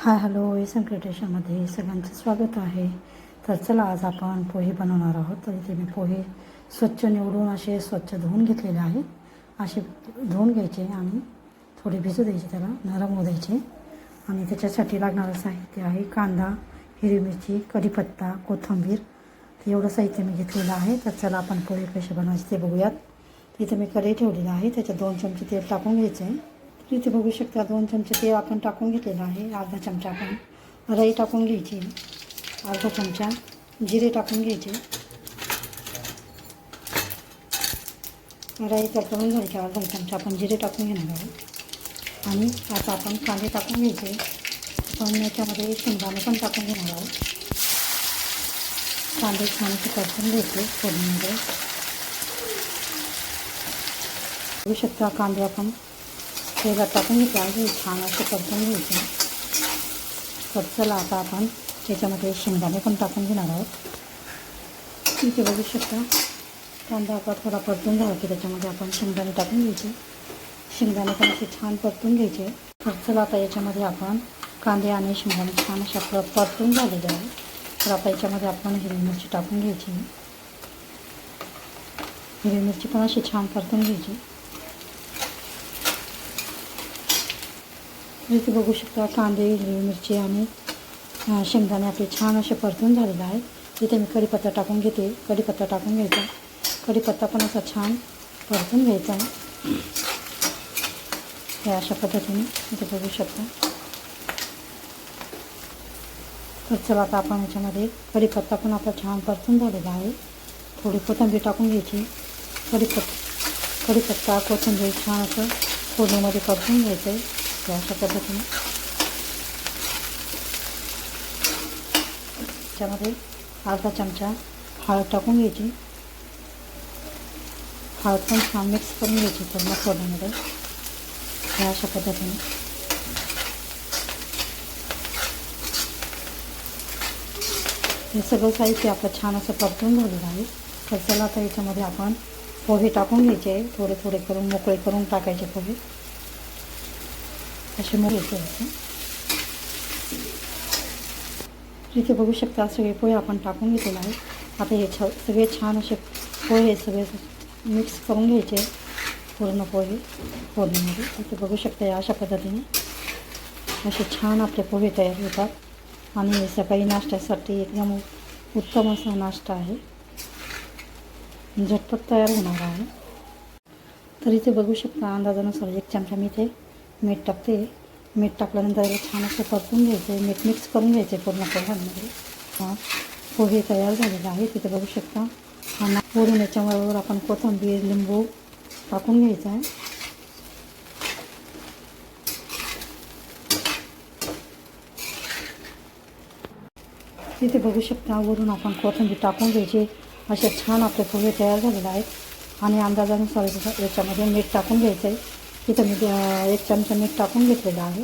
Hi hello S M क्रिएटेशनमध्ये सगळ्यांचं स्वागत आहे. तर चला आज आपण पोहे बनवणार आहोत. तर इथे मी पोहे स्वच्छ निवडून असे स्वच्छ धुवून घेतलेले आहेत. असे धुवून घ्यायचे आणि थोडे भिजू द्यायचे, त्याला नरम होऊ द्यायचे. आणि त्याच्यासाठी लागणारं साहित्य आहे कांदा, हिरवी मिरची, कढीपत्ता, कोथिंबीर. एवढं साहित्य मी घेतलेलं आहे. तर चला आपण पोहे कसे बनवायचे ते बघूयात. इथे मी कढई ठेवलेली आहे, त्याच्यात 2 चमचे तेल टाकून घ्यायचं आहे. इथे बघू शकता 2 चमचे तेल आपण टाकून घेतलेलं आहे. अर्धा चमचा आपण राई टाकून घ्यायची, अर्धा चमचा जिरे टाकून घ्यायचे. राई तडतडून घ्यायची, अर्धा चमचा आपण जिरे टाकून घेणार आहोत. आणि आता आपण कांदे टाकून घ्यायचे. आपण याच्यामध्ये शेंगदाणे पण टाकून घेणार आहोत. कांदे छान परतून घ्यायचे फोडणीमध्ये. बघू शकता कांदे आपण तेलात टाकून घेतले आहे, छान असे परतून घ्यायचे. तर चला आता आपण त्याच्यामध्ये शेंगदाणे पण टाकून घेणार आहोत. इथे बघू शकता कांदा आता थोडा परतून झाला की त्याच्यामध्ये आपण शेंगदाणे टाकून घ्यायचे. शेंगदाणे पण असे छान परतून घ्यायचे. तर चला आता याच्यामध्ये आपण कांदे आणि शेंगदाणे छान अशा परतून झालेले आहे. तर आता याच्यामध्ये आपण हिरवी मिरची टाकून घ्यायची. हिरवी मिरची पण अशी छान परतून घ्यायची. इथे बघू शकता कांदे, हिरवी मिरची आणि शेंगदाणे आपले छान असे परतून झालेले आहे. इथे मी कढीपत्ता टाकून घेते. कढीपत्ता टाकून घ्यायचा. कढीपत्ता पण असा छान परतून घ्यायचा आहे. हे अशा पद्धतीने इथे बघू शकता. तर चला आता आपण याच्यामध्ये कढीपत्ता पण आता छान परतून झालेला आहे. थोडी कोथिंबीर टाकून घ्यायची. कढीपत्ता कोथिंबीर छान असं फोडणीमध्ये परतून घ्यायचं आहे. अशा पद्धतीने त्याच्यामध्ये अर्धा चमचा हळद टाकून घ्यायची. हळद पण छान मिक्स करून घ्यायची पूर्ण फोडणीमध्ये. अशा पद्धतीने हे सगळं साहित्य आपलं छान असं परतून झालेलं आहे. तर चला आता याच्यामध्ये आपण पोहे टाकून घ्यायचे. थोडे थोडे करून मोकळे करून टाकायचे पोहे. असे मोकळे असे इथे बघू शकता सगळे पोहे आपण टाकून घेतलेले आहे. आता हे सगळे छान असे पोहे सगळे मिक्स करून घ्यायचे पूर्ण पोहे फोडणीमध्ये. इथे बघू शकता या अशा पद्धतीने असे छान आपले पोहे तयार होतात. आणि सकाळी नाश्त्यासाठी एकदम उत्तम असा नाश्ता आहे, झटपट तयार होणार आहे. तर इथे बघू शकता अंदाजानुसार 1 चमचा मी इथे मीठ टाकते. मीठ टाकल्यानंतर याला छान असं परतून घ्यायचं. मीठ मिक्स करून घ्यायचे पूर्ण पोह्यांमध्ये. पोहे तयार झालेले आहे. तिथे बघू शकता. आणि वरून याच्याबरोबर आपण कोथिंबीर, लिंबू टाकून घ्यायचं आहे. तिथे बघू शकता वरून आपण कोथिंबीर टाकून घ्यायची. असे छान आपले पोहे तयार झालेले आहेत. आणि अंदाजानुसार याच्यामध्ये मीठ टाकून घ्यायचं आहे. तिथं मी 1 चमचा मीठ टाकून घेतलेलं आहे.